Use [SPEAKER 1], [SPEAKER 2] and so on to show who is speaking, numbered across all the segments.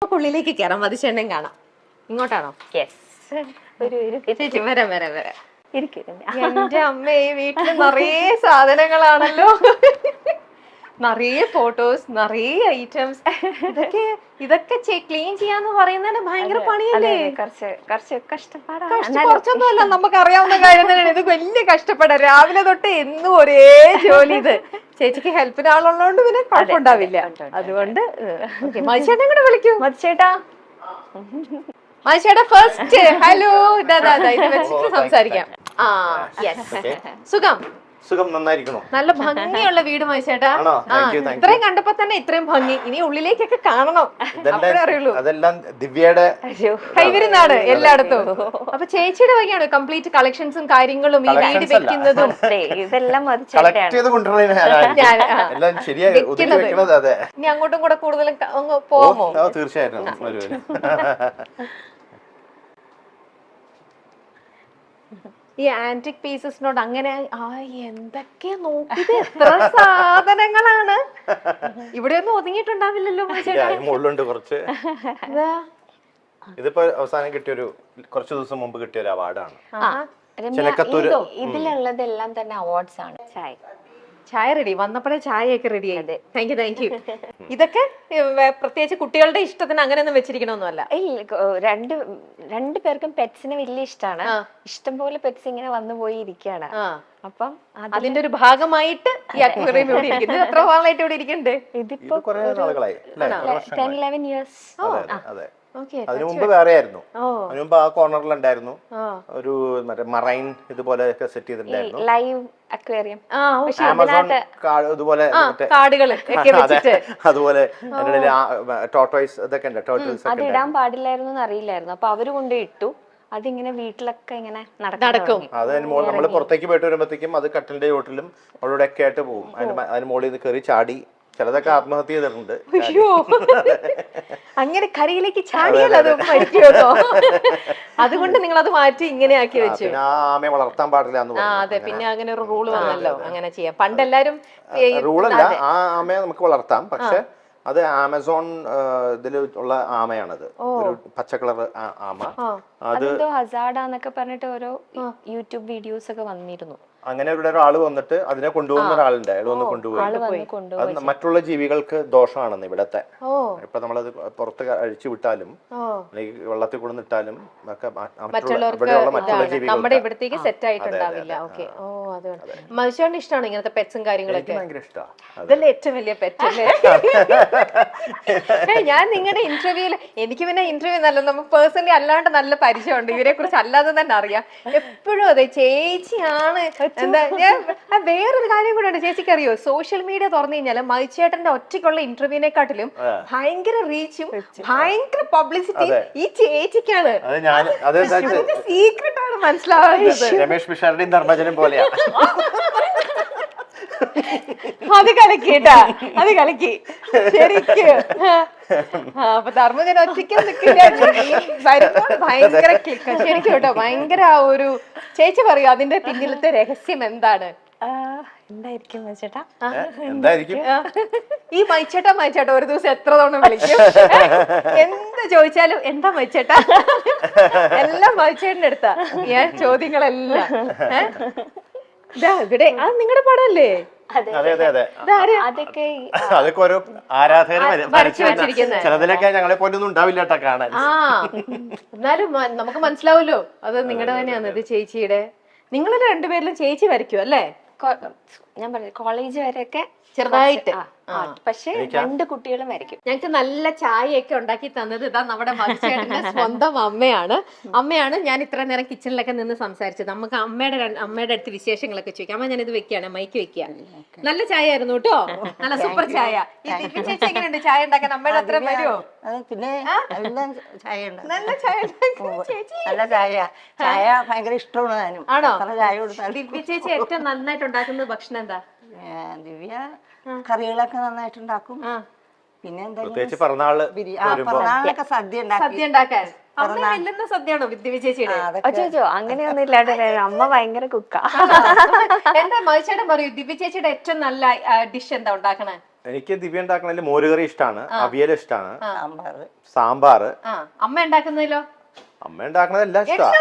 [SPEAKER 1] നമുക്ക് ഉള്ളിലേക്ക് കയറാം, മതിച്ചെണ്ണയും കാണാം. ഇങ്ങോട്ടാണോ? ചേച്ചി വരാം വരാം വരാം. എന്റെ അമ്മ, ഈ വീട്ടില് നിറയെ സാധനങ്ങളാണല്ലോ, നിറയെ ഫോട്ടോസ്, നിറയെ ഐറ്റംസ്. ഇതൊക്കെ ക്ലീൻ ചെയ്യാന്ന് പറയുന്നതിന് ഭയങ്കര പണിയല്ലേ? കുറച്ചൊന്നും അല്ല, നമുക്ക് അറിയാവുന്ന കാര്യം തന്നെയാണ്. ഇത് വലിയ കഷ്ടപ്പെടാം. രാവിലെ തൊട്ട് എന്നും ഒരേ ജോലി. ഇത് ചേച്ചിക്ക് ഹെൽപ്പിന് ആളുള്ളതുകൊണ്ട് പിന്നെ കുഴപ്പമുണ്ടാവില്ല. അതുകൊണ്ട് മതിച്ചേട്ടൻ കൂടെ വിളിക്കൂ. മതിച്ചേട്ടാ, മതിച്ചേട്ടാ ഫസ്റ്റ് ഹലോ. ഇതാ ഇത് വെച്ചിട്ട് സംസാരിക്കാം. സുഖം?
[SPEAKER 2] സുഖം, നന്നായിരിക്കണോ?
[SPEAKER 1] നല്ല ഭംഗിയുള്ള വീട് മതിച്ചേട്ടാ. ഇത്രയും കണ്ടപ്പോ തന്നെ ഇത്രയും ഭംഗി. ഇനി ഉള്ളിലേക്കൊക്കെ കാണണം, അപ്പോഴേ അറിയുള്ളൂ.
[SPEAKER 2] അതെല്ലാം ദിവ്യയുടെ
[SPEAKER 1] കൈവിരുന്നാണ് എല്ലായിടത്തും. അപ്പൊ ചേച്ചിയുടെ വകയാണ് കംപ്ലീറ്റ് കളക്ഷൻസും കാര്യങ്ങളും, ഈ വീട് വെക്കുന്നതും
[SPEAKER 3] ഇതെല്ലാം
[SPEAKER 1] ഇനി അങ്ങോട്ടും കൂടെ കൂടുതലും പോവാമോ?
[SPEAKER 2] തീർച്ചയായിട്ടും.
[SPEAKER 1] ഈ ആന്റിക് പീസസിനോട് അങ്ങനെ എന്തൊക്കെയാ നോക്കിയത്, എത്ര സാധനങ്ങളാണ്. ഇവിടെ ഒന്നും ഒതുങ്ങിയിട്ടുണ്ടാവില്ലല്ലോ
[SPEAKER 2] മുള്ളുണ്ട് കുറച്ച്. ഇതിപ്പോ അവസാനം കിട്ടിയൊരു കുറച്ച് ദിവസം മുമ്പ് കിട്ടിയ ഒരു അവാർഡാണ്.
[SPEAKER 3] ഇതിലുള്ളതെല്ലാം തന്നെ അവാർഡ്സ് ആണ്.
[SPEAKER 1] ചായ റെഡി, വന്നപ്പോഴേ ചായയൊക്കെ റെഡി ആയത്. Thank you. ഇതൊക്കെ പ്രത്യേകിച്ച് കുട്ടികളുടെ ഇഷ്ടത്തിന് അങ്ങനെയൊന്നും വെച്ചിരിക്കണമെന്നല്ല.
[SPEAKER 3] രണ്ടു പേർക്കും പെറ്റ്സിന് വലിയ ഇഷ്ടമാണ്. ഇഷ്ടംപോലെ പെറ്റ്സ് ഇങ്ങനെ വന്നു പോയി ഇരിക്കുകയാണ്. അപ്പം
[SPEAKER 1] അതിന്റെ ഒരു ഭാഗമായിട്ട് ഈ അക്വേറിയം ഇവിടെ ഇരിക്കുന്നത്. എത്ര നാളായിട്ട് ഇവിടെ ഇരിക്കുന്നുണ്ട്?
[SPEAKER 3] ഇതിപ്പോ 10-11 years.
[SPEAKER 2] അതിനു മുമ്പ് വേറെ ആയിരുന്നു. അതിനു മുമ്പ് ആ കോർണറിലുണ്ടായിരുന്നു ഒരു മറ്റേ മറൈൻ ഇതുപോലെ സെറ്റ് ചെയ്തിട്ടുണ്ടായിരുന്നു, ലൈവ്
[SPEAKER 3] അക്വേറിയം.
[SPEAKER 2] ആമസോൺ ഇതുപോലെ അതുപോലെ ടോർട്ടോയ്സ് ഇതൊക്കെ ഉണ്ട്. ടോർട്ടോയ്സ്
[SPEAKER 3] അത് ഇടാൻ പാടില്ലായിരുന്നു അറിയില്ലായിരുന്നു. അപ്പൊ അവര് കൊണ്ട് ഇട്ടു. അതിങ്ങനെ വീട്ടിലൊക്കെ ഇങ്ങനെ നടക്കും.
[SPEAKER 2] അത് നമ്മള് പുറത്തേക്ക് പോയിട്ട് വരുമ്പോഴത്തേക്കും അത് കട്ടിലിന്റെ ചോട്ടിലും അവിടെ ഒക്കെ ആയിട്ട് പോകും. അതിന് മുകളിൽ നിന്ന് കയറി ചാടി ചിലതൊക്കെ ആത്മഹത്യ ചെയ്തിട്ടുണ്ട്.
[SPEAKER 1] അങ്ങനെ കരയിലേക്ക് ചാടിയാൽ അത് മരിക്കുമോ? അതുകൊണ്ട് നിങ്ങൾ അത് മാറ്റി ഇങ്ങനെ ആക്കി വെച്ചു.
[SPEAKER 2] ആമയെ വളർത്താൻ പാടില്ല.
[SPEAKER 1] അതെ, പിന്നെ അങ്ങനെ ഒരു റൂള് വന്നല്ലോ, അങ്ങനെ ചെയ്യാം. പണ്ട് എല്ലാരും
[SPEAKER 2] റൂളല്ല, ആ ആമയെ നമുക്ക് വളർത്താം. പക്ഷെ അത് ആമസോൺ ഇതിൽ ഉള്ള ആമയാണത്, ഒരു പച്ച കളർ ആമ.
[SPEAKER 3] അത് ഹസാഡാന്നൊക്കെ പറഞ്ഞിട്ട് ഓരോ യൂട്യൂബ് വീഡിയോസ് ഒക്കെ വന്നിരുന്നു.
[SPEAKER 2] അങ്ങനെ ഇവിടെ ഒരാള് വന്നിട്ട് അതിനെ കൊണ്ടുപോകുന്ന ഒരാളുണ്ട്. അയാൾ വന്ന് കൊണ്ടുപോയി. അത് മറ്റുള്ള ജീവികൾക്ക് ദോഷമാണെന്ന് ഇവിടത്തെ. ഇപ്പൊ നമ്മളത് പുറത്ത് അഴിച്ചു വിട്ടാലും വെള്ളത്തിൽ കൊണ്ടുവന്നിട്ടാലും ഒക്കെ ഇവിടെയുള്ള മറ്റുള്ള ജീവികൾ
[SPEAKER 1] നമ്മുടെ ഇവിടത്തേക്ക് സെറ്റ് ആയിട്ടുണ്ടാവില്ല. ഓക്കെ. മനുഷ്യന് ഇഷ്ടമാണ് ഇങ്ങനത്തെ പെറ്റ്സും കാര്യങ്ങളൊക്കെ?
[SPEAKER 2] ഭയങ്കര ഇഷ്ടമാണ്.
[SPEAKER 1] അതല്ലേ ഏറ്റവും വലിയ പെറ്റ് അല്ലേ? ഞാൻ നിങ്ങളുടെ ഇന്റർവ്യൂല്, എനിക്ക് പിന്നെ ഇന്റർവ്യൂ നല്ല, നമുക്ക് പേഴ്സണലി അല്ലാണ്ട് നല്ല പരിചയമുണ്ട് ഇവരെ കുറിച്ച്, അല്ലാതെ തന്നെ അറിയാം. എപ്പോഴും അതെ ചേച്ചിയാണ്. എന്താ, ഞാൻ വേറൊരു കാര്യം കൂടെ ഉണ്ട്, ചേച്ചിക്ക് അറിയോ? സോഷ്യൽ മീഡിയ തുറന്നു കഴിഞ്ഞാൽ മതിച്ചേട്ടന്റെ ഒറ്റയ്ക്കുള്ള ഇന്റർവ്യൂവിനെക്കാട്ടിലും ഭയങ്കര റീച്ചും ഭയങ്കര പബ്ലിസിറ്റി ഈ ചേച്ചിക്കാണ്. സീക്രട്ട് ആണ് മനസ്സിലാവുന്നത്.
[SPEAKER 2] രമേഷ് പിഷാരുടെയും ധർമ്മജനും പോലെയാ.
[SPEAKER 1] അത് കലക്കി കേട്ടാ, അത് കലക്കി ശരിക്ക്. അപ്പൊ ധർമ്മജൻ ഒറ്റയ്ക്ക് നിൽക്കില്ല, ഭയങ്കര ക്ലിക്ക് ശരിക്കും കേട്ടോ. ഭയങ്കര ഒരു ചേച്ചി പറയൂ, അതിന്റെ പിന്നിലത്തെ രഹസ്യം എന്താണ്?
[SPEAKER 3] എന്തായിരിക്കും മൈച്ചേട്ടാ?
[SPEAKER 1] ഈ മൈച്ചേട്ടാ ഒരു ദിവസം എത്ര തവണ വിളിക്കും? എന്ത് ചോദിച്ചാലും എന്താ മൈച്ചേട്ടാ, എല്ലാം മൈച്ചേട്ടന്റെ അടുത്താ ചോദ്യങ്ങളെല്ലാം. ഇവിടെ അത് നിങ്ങളുടെ പടമല്ലേ?
[SPEAKER 2] അതൊക്കെ ഓരോ ആരാധകരെ ചിലതിലൊക്കെ ഞങ്ങളെ പോലൊന്നും ഉണ്ടാവില്ല കേട്ടോ കാണാൻ.
[SPEAKER 1] എന്നാലും നമുക്ക് മനസ്സിലാവുമല്ലോ അത് നിങ്ങളുടെ തന്നെയാണ്. ഇത് ചേച്ചിയുടെ, നിങ്ങളുടെ രണ്ടുപേരിലും ചേച്ചി വരയ്ക്കും അല്ലേ?
[SPEAKER 3] ഞാൻ പറഞ്ഞു കോളേജ് വരെയൊക്കെ
[SPEAKER 1] ചെറുതായിട്ട്.
[SPEAKER 3] പക്ഷെ രണ്ട് കുട്ടികളും വരയ്ക്കും.
[SPEAKER 1] ഞങ്ങക്ക് നല്ല ചായയൊക്കെ ഉണ്ടാക്കി തന്നത് ഇതാ നമ്മുടെ മതിച്ചേട്ടന്റെ സ്വന്തം അമ്മയാണ്. ഞാൻ ഇത്ര നേരം കിച്ചണിലൊക്കെ നിന്ന് സംസാരിച്ചത്. നമുക്ക് അമ്മയുടെ അടുത്ത് വിശേഷങ്ങളൊക്കെ ചോദിക്കാം. അമ്മ ഞാനിത് വെക്കുകയാണ്, മൈക്ക് വെക്കുക. നല്ല ചായ ആയിരുന്നു കേട്ടോ, നല്ല സൂപ്പർ ചായ. ചേച്ചി എങ്ങനെയുണ്ട് ചായ ഉണ്ടാക്കാൻ? അമ്മയുടെ അത്ര വരുമോ?
[SPEAKER 4] പിന്നെ
[SPEAKER 1] നല്ല ചായ
[SPEAKER 4] നല്ല ചായ ഭയങ്കര ഇഷ്ടമാണ്.
[SPEAKER 1] ആണോ? ദിവ്യ ചേച്ചി ഏറ്റവും നന്നായിട്ട് ഉണ്ടാക്കുന്ന ഭക്ഷണം എന്താ?
[SPEAKER 4] ദിവ്യ കറികളൊക്കെ നന്നായിട്ടുണ്ടാക്കും. പിന്നെ
[SPEAKER 2] പ്രത്യേകിച്ച് പിറന്നാളൊക്കെ
[SPEAKER 4] സദ്യ
[SPEAKER 1] ഉണ്ടാക്കാൻ സദ്യയാണോ ദിവ്യ ചേച്ചിയുടെ?
[SPEAKER 3] അങ്ങനെയൊന്നും ഇല്ലാണ്ട് അമ്മ ഭയങ്കര കുക്കാ.
[SPEAKER 1] എന്താ മതിച്ചേട്ടൻ പറയൂ, ദിവ്യ ചേച്ചിയുടെ ഏറ്റവും നല്ല ഡിഷ് എന്താ ഉണ്ടാക്കണേ?
[SPEAKER 2] എനിക്ക് ദിവ്യ ഉണ്ടാക്കണതിൽ മോരുകറി ഇഷ്ടമാണ്, അവിയൽ ഇഷ്ടമാണ്,
[SPEAKER 4] സാമ്പാർ.
[SPEAKER 2] സാമ്പാറ്.
[SPEAKER 1] അമ്മ ഉണ്ടാക്കുന്നതിലോ?
[SPEAKER 2] അമ്മ ഉണ്ടാക്കണതെല്ലാം ഇഷ്ടമാണ്.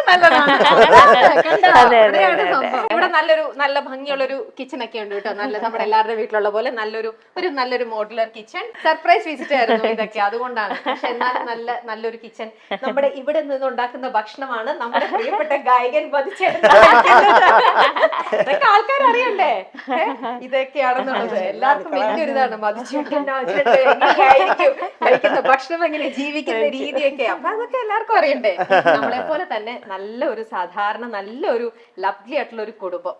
[SPEAKER 1] ഇവിടെ നല്ല ഭംഗിയുള്ളൊരു കിച്ചൺ ഒക്കെ ഉണ്ട് കേട്ടോ. നല്ല നമ്മുടെ എല്ലാവരുടെ വീട്ടിലുള്ള പോലെ നല്ലൊരു മോഡുലർ കിച്ചൺ. സർപ്രൈസ് വിസിറ്റ് ആയിരുന്നു ഇതൊക്കെ, അതുകൊണ്ടാണ്. പക്ഷെ എന്നാലും നല്ലൊരു കിച്ചൺ. നമ്മുടെ ഇവിടെ നിന്ന് ഉണ്ടാക്കുന്ന ഭക്ഷണമാണ് നമ്മുടെ പ്രിയപ്പെട്ട ഗായകൻ ഇതൊക്കെ ആൾക്കാർ അറിയണ്ടേ ഇതൊക്കെയാണെന്നുള്ളത്. എല്ലാവർക്കും വലിയൊരു ഇതാണ് മതിച്ചേട്ടനായിരിക്കും കഴിക്കുന്ന ഭക്ഷണം, എങ്ങനെ ജീവിക്കുന്ന രീതിയൊക്കെ. അപ്പൊ അതൊക്കെ എല്ലാവർക്കും അറിയണ്ടേ. നമ്മളെ പോലെ തന്നെ നല്ലൊരു ലവ്ലി ആയിട്ടുള്ള ഒരു കുടുംബം.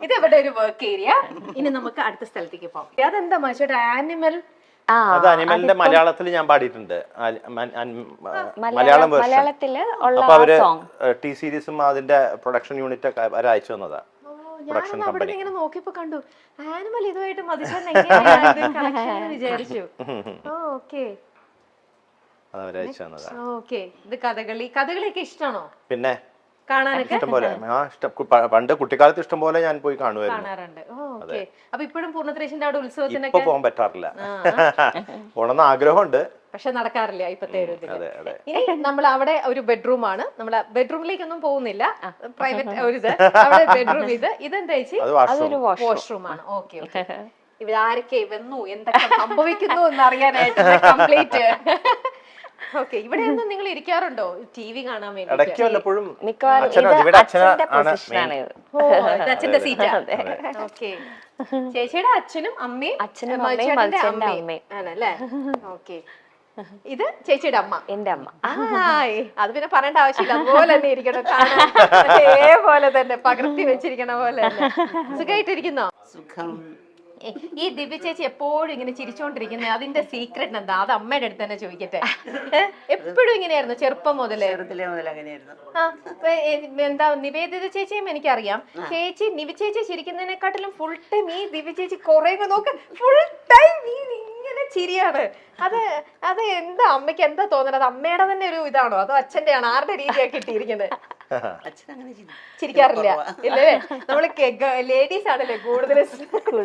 [SPEAKER 1] ഇത് ഇവിടെ ഒരു വർക്ക് ഏരിയ. ഇനി നമുക്ക് അടുത്ത സ്ഥലത്തേക്ക് പോകാം. അതെന്താ മനുഷ്യരുടെ ആനിമൽ?
[SPEAKER 2] അത് അനിമലിന്റെ മലയാളത്തിൽ ഞാൻ പാടിയിട്ടുണ്ട്, മലയാളം വേർഷൻ. അപ്പൊ അവര് ടി സീരീസും അതിന്റെ പ്രൊഡക്ഷൻ യൂണിറ്റ് ഒക്കെ അവര് അയച്ചു തന്നതാ.
[SPEAKER 1] ഞാൻ അവിടെ ഇങ്ങനെ നോക്കിയപ്പോ കണ്ടു ആനിമൽ ഇതുമായിട്ട് മതിച്ചേട്ടൻ വിചാരിച്ചു. Okay, okay. ഇത് കഥകളിയൊക്കെ ഇഷ്ടമാണോ?
[SPEAKER 2] പിന്നെ
[SPEAKER 1] കാണാനൊക്കെ
[SPEAKER 2] ഇഷ്ടംപോലെ. പണ്ട് കുട്ടിക്കാലത്ത് ഇഷ്ടം പോലെ ഞാൻ പോയി
[SPEAKER 1] കാണാറുണ്ട്. ഓക്കെ. അപ്പൊ ഇപ്പോഴും പൂർണ്ണത്രേശിന്റെ അവിടെ ഉത്സവത്തിനൊക്കെ
[SPEAKER 2] ഇപ്പൊ പോകാൻ പറ്റാറില്ല. പോണെന്ന് ആഗ്രഹമുണ്ട്,
[SPEAKER 1] പക്ഷെ നടക്കാറില്ല ഇപ്പോഴത്തെ ഒരു ഇതില്. ഇനി നമ്മൾ അവിടെ ഒരു ബെഡ്റൂം ആണ്. നമ്മളെ ബെഡ്റൂമിലേക്കൊന്നും പോകുന്നില്ല, പ്രൈവറ്റ് ഒരു ഇത്. അവിടെ ബെഡ്റൂം. ഇതെന്താ ചേച്ചി? വാഷ്റൂം ആണ്. Okay, okay. ഇവിടെ ആരൊക്കെ വന്നു, എന്തൊക്കെ സംഭവിക്കുന്നു എന്ന് അറിയാനായിട്ട് കംപ്ലീറ്റ്. ഓക്കെ. ഇവിടെ ഒന്നും നിങ്ങൾ ഇരിക്കാറുണ്ടോ ടി വി കാണാൻ വേണ്ടി? അച്ഛന്റെ സീറ്റാ. ഓക്കെ. ചേച്ചിയുടെ അച്ഛനും അമ്മയും ആണല്ലേ? ഓക്കെ. ഇത് ചേച്ചിയുടെ അമ്മ,
[SPEAKER 3] എന്റെ അമ്മ.
[SPEAKER 1] അത് പിന്നെ പറയേണ്ട ആവശ്യമില്ല, അതുപോലെ തന്നെ ഇരിക്കണം. കാണാൻ അതേപോലെ തന്നെ പകർത്തി വെച്ചിരിക്കണ പോലെ തന്നെ. സുഖമായിട്ടിരിക്കുന്നോ?
[SPEAKER 4] സുഖം.
[SPEAKER 1] ഈ ദിവ്യ ചേച്ചി എപ്പോഴും ഇങ്ങനെ ചിരിച്ചോണ്ടിരിക്കുന്നത്, അതിന്റെ സീക്രട്ട് എന്താ? അത് അമ്മയുടെ അടുത്ത് തന്നെ ചോദിക്കട്ടെ. എപ്പോഴും ഇങ്ങനെയായിരുന്നു ചെറുപ്പം മുതലേ? എന്താ നിവേദിത ചേച്ചിയും എനിക്കറിയാം. ദിവ്യ ചേച്ചി ചിരിക്കുന്നതിനെക്കാട്ടിലും ഫുൾ ടൈം ഈ ദിവ്യ ചേച്ചി കുറെ നോക്ക്, ഫുൾ ടൈം ഇങ്ങനെ ചിരിയാണ്. അത് എന്താ അമ്മയ്ക്ക് എന്താ തോന്നുന്നത്? അത് അമ്മയുടെ തന്നെ ഒരു ഇതാണോ അതോ അച്ഛന്റെ ആണോ? ആരുടെ രീതിയാണ് കിട്ടിയിരിക്കുന്നത്? ചിരിക്കാറില്ല ഇല്ലേ? നമ്മള് ലേഡീസ് ആണല്ലേ കൂടുതൽ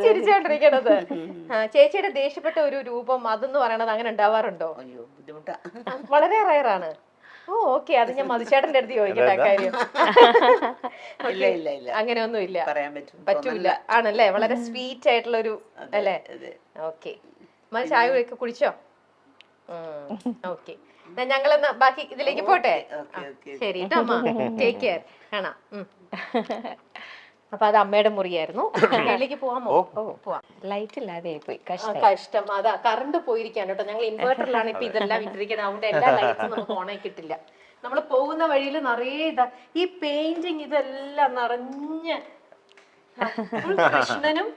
[SPEAKER 1] ചിരിച്ചോണ്ടിരിക്കണത്. ചേച്ചിയുടെ ദേഷ്യപ്പെട്ട ഒരു രൂപം അതെന്ന് പറയണത് അങ്ങനെ ഉണ്ടാവാറുണ്ടോ? വളരെ റയറാണ്. ഓ, ഓക്കെ. അത് ഞാൻ മധുചേട്ടന്റെ അടുത്ത് ചോദിക്കട്ടെ കാര്യം. അങ്ങനെയൊന്നും ഇല്ല, പറ്റൂല ആണല്ലേ? വളരെ സ്വീറ്റ് ആയിട്ടുള്ള ഒരു അല്ലേ? ഓക്കെ. ചായ ഒക്കെ കുടിച്ചോ? ഓക്കെ. ഞങ്ങളെന്നാ ബാക്കി ഇതിലേക്ക് പോട്ടെ. ശരി കേട്ടോ അമ്മ, ടേക്ക് കെയർ. കാണാം. അപ്പൊ അത് അമ്മയുടെ മുറിയായിരുന്നു. അതിലേക്ക് പോവാമോ? പോവാം.
[SPEAKER 3] ലൈറ്റ് ഇല്ലാതെ പോയി,
[SPEAKER 1] കഷ്ടം. അതാ കറണ്ട് പോയിരിക്കാണ് കേട്ടോ. ഞങ്ങൾ ഇൻവേർട്ടറിലാണ് ഇപ്പൊ ഇതെല്ലാം ഇട്ടിരിക്കുന്നത്. അതുകൊണ്ട് എല്ലാ ലൈറ്റ്സും നമുക്ക് ഓണായി കിട്ടില്ല. നമ്മൾ പോകുന്ന വഴിയിൽ നിറയെ ഈ പെയിന്റിങ് ഇതെല്ലാം നിറഞ്ഞ് കൃഷ്ണനും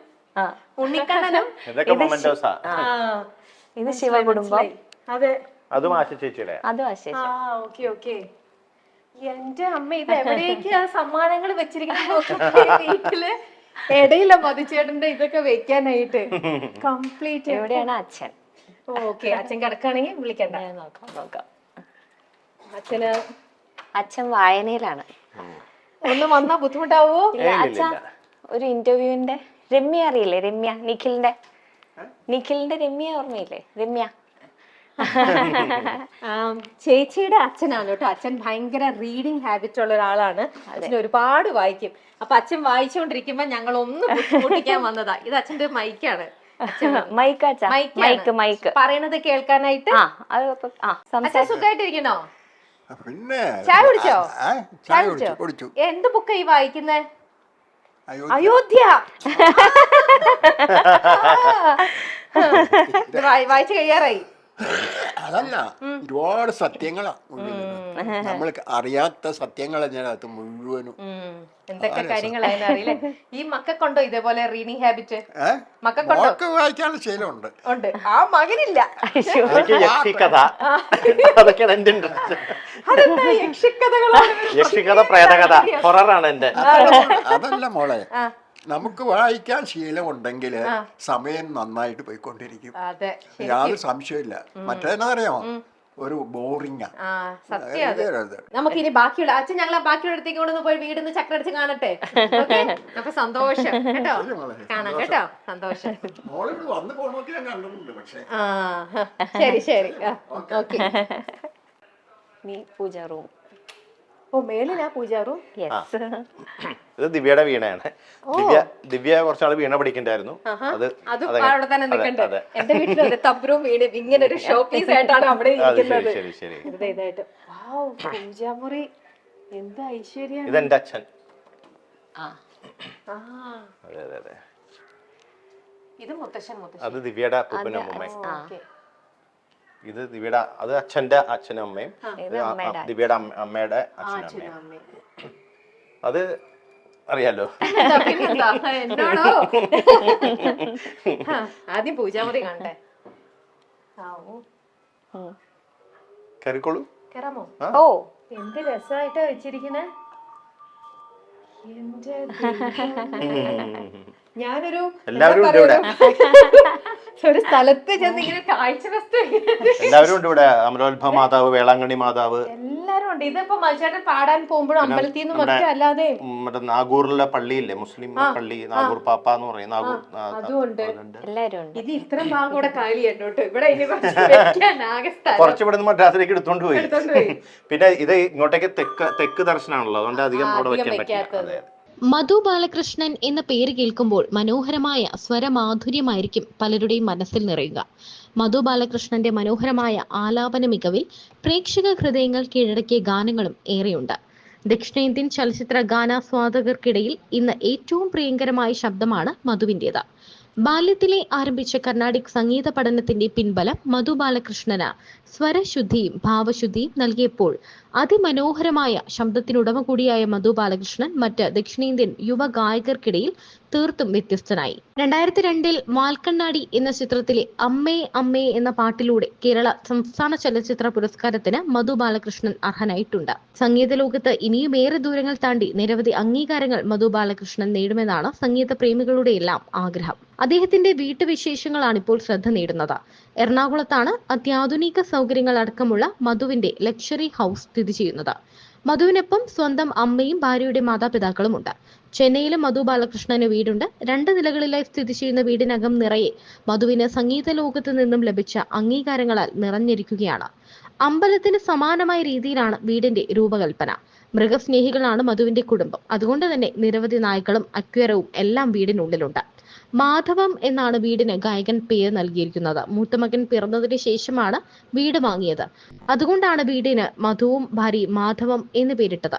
[SPEAKER 1] ഉണ്ണിക്കണ്ണനും.
[SPEAKER 3] ഇത് ശിവകുടുംബം.
[SPEAKER 1] അതെ,
[SPEAKER 2] അതും ആശ ചേച്ചിയുടെ.
[SPEAKER 1] Okay, okay. എന്റെ അമ്മ, ഇത് എവിടേക്കാ സമ്മാനങ്ങൾ വെച്ചിരിക്കുന്നത് വീട്ടില്? ഇടയില്ല മതിച്ചേട്ടന്റെ ഇതൊക്കെ വെക്കാനായിട്ട്. കംപ്ലീറ്റ്.
[SPEAKER 3] എവിടെയാണ് അച്ഛൻ?
[SPEAKER 1] ഓക്കെ. അച്ഛൻ കിടക്കാണെങ്കിൽ വിളിക്കണ്ട, നോക്കാം.
[SPEAKER 3] അച്ഛൻ വായനയിലാണ്.
[SPEAKER 1] ഒന്ന് വന്നാ ബുദ്ധിമുട്ടാവോ?
[SPEAKER 3] അച്ഛാ, ഒരു ഇന്റർവ്യൂവിന്റെ രമ്യ അറിയില്ലേ? രമ്യ, നിഖിലിന്റെ രമ്യ ഓർമ്മയില്ലേ? രമ്യ
[SPEAKER 1] ചേച്ചിയുടെ അച്ഛനാണ് കേട്ടോ. അച്ഛൻ ഭയങ്കര റീഡിങ് ഹാബിറ്റ് ഉള്ള ഒരാളാണ്. അച്ഛൻ ഒരുപാട് വായിക്കും. അപ്പൊ അച്ഛൻ വായിച്ചുകൊണ്ടിരിക്കുമ്പോ ഞങ്ങൾ ഒന്ന് ബുദ്ധിമുട്ടിക്കാൻ വന്നതാ. ഇത് അച്ഛന്റെ മൈക്കാണ്.
[SPEAKER 3] മൈക്ക്
[SPEAKER 1] പറയണത് കേൾക്കാനായിട്ട്. സുഖമായിട്ടിരിക്കണോ?
[SPEAKER 5] പിന്നെ
[SPEAKER 1] ചായ കുടിച്ചോ?
[SPEAKER 5] ചായ കുടിച്ചു.
[SPEAKER 1] എന്ത് ബുക്കാ ഈ വായിക്കുന്നേ? അയോധ്യ. വായിച്ചു കഴിയാറായി.
[SPEAKER 5] അതല്ല, ഒരുപാട് സത്യങ്ങളാ നമ്മൾ അറിയാത്ത സത്യങ്ങൾ അതിനകത്ത് മുഴുവനും.
[SPEAKER 1] എന്തൊക്കെ കാര്യങ്ങളായാലും അറിയില്ലേ? ഈ മക്കൾക്കുണ്ടോ ഇതേപോലെ റീഡിങ് ഹാബിറ്റ്? മക്കൾക്ക്
[SPEAKER 5] വായിക്കാനുള്ള ശീലമുണ്ട്.
[SPEAKER 1] ഉണ്ട്. ആ മകനില്ല.
[SPEAKER 2] യക്ഷിക്കഥ, പ്രേതകഥ, ഹൊററാണ് എന്റെ.
[SPEAKER 5] അതല്ല മോളെ, നമുക്ക് വായിക്കാൻ ശീലമുണ്ടെങ്കിൽ സമയം നന്നായിട്ട് പോയിക്കൊണ്ടിരിക്കും. യാതൊരു സംശയമില്ല. മറ്റേതെന്നറിയാമോ? ഒരു ബോറിംഗാ.
[SPEAKER 1] ആ സത്യം അത്. നമുക്ക് ഇനി ബാക്കിയുള്ള അച്ഛൻ ഞങ്ങളെ ബാക്കിയുള്ള അടുത്തേക്ക് കൊണ്ടൊന്ന് പോയി വീടിന്ന് ചക്രടിച്ച് കാണട്ടെ. ഓക്കേ? അപ്പൊ സന്തോഷം കേട്ടോ, കാണാം കേട്ടോ, സന്തോഷം.
[SPEAKER 5] മോളിവിടെ വന്ന് പോണോക്കെ ഞാൻ കണ്ടിട്ടുണ്ട്. പക്ഷേ
[SPEAKER 1] ആ ശരി ശരി, ഓക്കെ.
[SPEAKER 3] നീ പൂജ റൂം.
[SPEAKER 1] ഓ മേളിലാ പൂജാറും.
[SPEAKER 3] യെസ്.
[SPEAKER 2] ഇത് ദിവ്യയുടെ വീണയാണ്. ദിവ്യ കുറച്ചാള് വീണ പഠിക്കണ്ടായിരുന്നു.
[SPEAKER 1] അത് അവിടെ തന്നെ നിൽക്കണ്ടേ. എന്റെ വീട്ടിലും തബ്രും വീണും ഇങ്ങനെ ഒരു ഷോ പീസ് ആയിട്ടാണ് അവിടെ ഇരിക്കുന്നത്. ഇതായിട്ട് പൂജാമുറി എന്ത് ഐശ്വര്യം.
[SPEAKER 2] ഇതെന്റെ അച്ഛൻ.
[SPEAKER 1] അതെ
[SPEAKER 2] അതെ അതെ.
[SPEAKER 1] ഇത് മുത്തശ്ശൻ.
[SPEAKER 2] അത് ദിവ്യയുടെ അപ്പൂപ്പനും അമ്മൂമ്മയും. ഇത് ദിവ്യയുടെ, അത് അച്ഛന്റെ അച്ഛനും അമ്മയും, ദിവ്യയുടെ അമ്മയുടെ അച്ഛനും അമ്മയും. അത് അറിയാലോ.
[SPEAKER 1] എന്നോടോ ആദ്യം പൂജാമുറി കാണട്ടെ.
[SPEAKER 2] കയറിക്കോളൂ.
[SPEAKER 1] കേറാമോ?
[SPEAKER 3] ഓ
[SPEAKER 1] എന്ത് രസമായിട്ടാ വെച്ചിരിക്കണേ. ഞാനൊരു
[SPEAKER 2] എല്ലാവരും ഉണ്ട് ഇവിടെ.
[SPEAKER 1] ഒരു സ്ഥലത്ത് ചെന്ന് ഇങ്ങനെ കാഴ്ച വസ്തു
[SPEAKER 2] എല്ലാവരും ഉണ്ട് ഇവിടെ. അമരോത്ഭവ മാതാവ്, വേളാങ്കണ്ണി മാതാവ്,
[SPEAKER 1] എല്ലാരും ഉണ്ട്. ഇതിപ്പോ മനുഷ്യരുടെ പാടാൻ പോകുമ്പോഴും അമ്പലത്തിൽ നിന്നും ഒക്കെ അല്ലാതെ
[SPEAKER 2] മറ്റേ നാഗൂറിലെ പള്ളിയില്ലേ, മുസ്ലിം പള്ളി, നാഗൂർ പാപ്പ എന്ന് പറയും. നാഗൂർ
[SPEAKER 1] അതുകൊണ്ട്
[SPEAKER 3] എല്ലാരും ഉണ്ട്.
[SPEAKER 1] ഇത് ഇത്രയും ഭാഗം കൂടെ കാലിയുണ്ടോട്ടോ. ഇവിടെ ഇനി
[SPEAKER 2] കുറച്ച് ഇവിടെ നിന്ന് മദ്രാസിലേക്ക് എടുത്തോണ്ട് പോയി. പിന്നെ ഇത് ഇങ്ങോട്ടേക്ക് തെക്ക് ദർശനമാണല്ലോ, അതുകൊണ്ട് അധികം അവിടെ വെക്കാൻ പറ്റില്ല.
[SPEAKER 6] മധു ബാലകൃഷ്ണൻ എന്ന പേര് കേൾക്കുമ്പോൾ മനോഹരമായ സ്വരമാധുര്യമായിരിക്കും പലരുടെയും മനസ്സിൽ നിറയുക. മധു ബാലകൃഷ്ണന്റെ മനോഹരമായ ആലാപന മികവിൽ പ്രേക്ഷക ഹൃദയങ്ങൾ കീഴടക്കിയ ഗാനങ്ങളും ഏറെയുണ്ട്. ദക്ഷിണേന്ത്യൻ ചലച്ചിത്ര ഗാനാസ്വാദകർക്കിടയിൽ ഇന്ന് ഏറ്റവും പ്രിയങ്കരമായ ശബ്ദമാണ് മധുവിൻ്റേത്. ബാല്യത്തിലെ ആരംഭിച്ച കർണാടിക് സംഗീത പഠനത്തിന്റെ പിൻബലം മധു ബാലകൃഷ്ണന് സ്വരശുദ്ധിയും ഭാവശുദ്ധിയും നൽകിയപ്പോൾ അതിമനോഹരമായ ശബ്ദത്തിനുടമ കൂടിയായ മധു ബാലകൃഷ്ണൻ മറ്റ് ദക്ഷിണേന്ത്യൻ യുവ ഗായകർക്കിടയിൽ തീർത്തും വ്യത്യസ്തനായി. 2002 വാൽക്കണ്ണാടി എന്ന ചിത്രത്തിലെ അമ്മേ അമ്മേ എന്ന പാട്ടിലൂടെ കേരള സംസ്ഥാന ചലച്ചിത്ര പുരസ്കാരത്തിന് മധു ബാലകൃഷ്ണൻ അർഹനായിട്ടുണ്ട്. സംഗീത ലോകത്ത് ഇനിയും ഏറെ ദൂരങ്ങൾ താണ്ടി നിരവധി അംഗീകാരങ്ങൾ മധു ബാലകൃഷ്ണൻ നേടുമെന്നാണ് സംഗീത പ്രേമികളുടെ എല്ലാം ആഗ്രഹം. അദ്ദേഹത്തിന്റെ വീട്ടുവിശേഷങ്ങളാണ് ഇപ്പോൾ ശ്രദ്ധ നേടുന്നത്. എറണാകുളത്താണ് അത്യാധുനിക സൗകര്യങ്ങൾ അടക്കമുള്ള മധുവിന്റെ ലക്ഷറി ഹൗസ് സ്ഥിതി ചെയ്യുന്നത്. മധുവിനൊപ്പം സ്വന്തം അമ്മയും ഭാര്യയുടെ മാതാപിതാക്കളുമുണ്ട്. ചെന്നൈയിലും മധു ബാലകൃഷ്ണന് വീടുണ്ട്. 2 നിലകളിലായി സ്ഥിതി ചെയ്യുന്ന വീടിനകം നിറയെ മധുവിന് സംഗീത ലോകത്ത് നിന്നും ലഭിച്ച അംഗീകാരങ്ങളാൽ നിറഞ്ഞിരിക്കുകയാണ്. അമ്പലത്തിന് സമാനമായ രീതിയിലാണ് വീടിന്റെ രൂപകൽപ്പന. മൃഗസ്നേഹികളാണ് മധുവിന്റെ കുടുംബം. അതുകൊണ്ട് തന്നെ നിരവധി നായ്ക്കളും അക്വേറിയവും എല്ലാം വീടിനുള്ളിലുണ്ട്. മാധവം എന്നാണ് വീടിന് ഗായകൻ പേര് നൽകിയിരിക്കുന്നത്. മൂത്തമകൻ പിറന്നതിന് ശേഷമാണ് വീട് വാങ്ങിയത്. അതുകൊണ്ടാണ് വീടിന് മധുവും ഭാര്യയും മാധവം എന്ന് പേരിട്ടത്.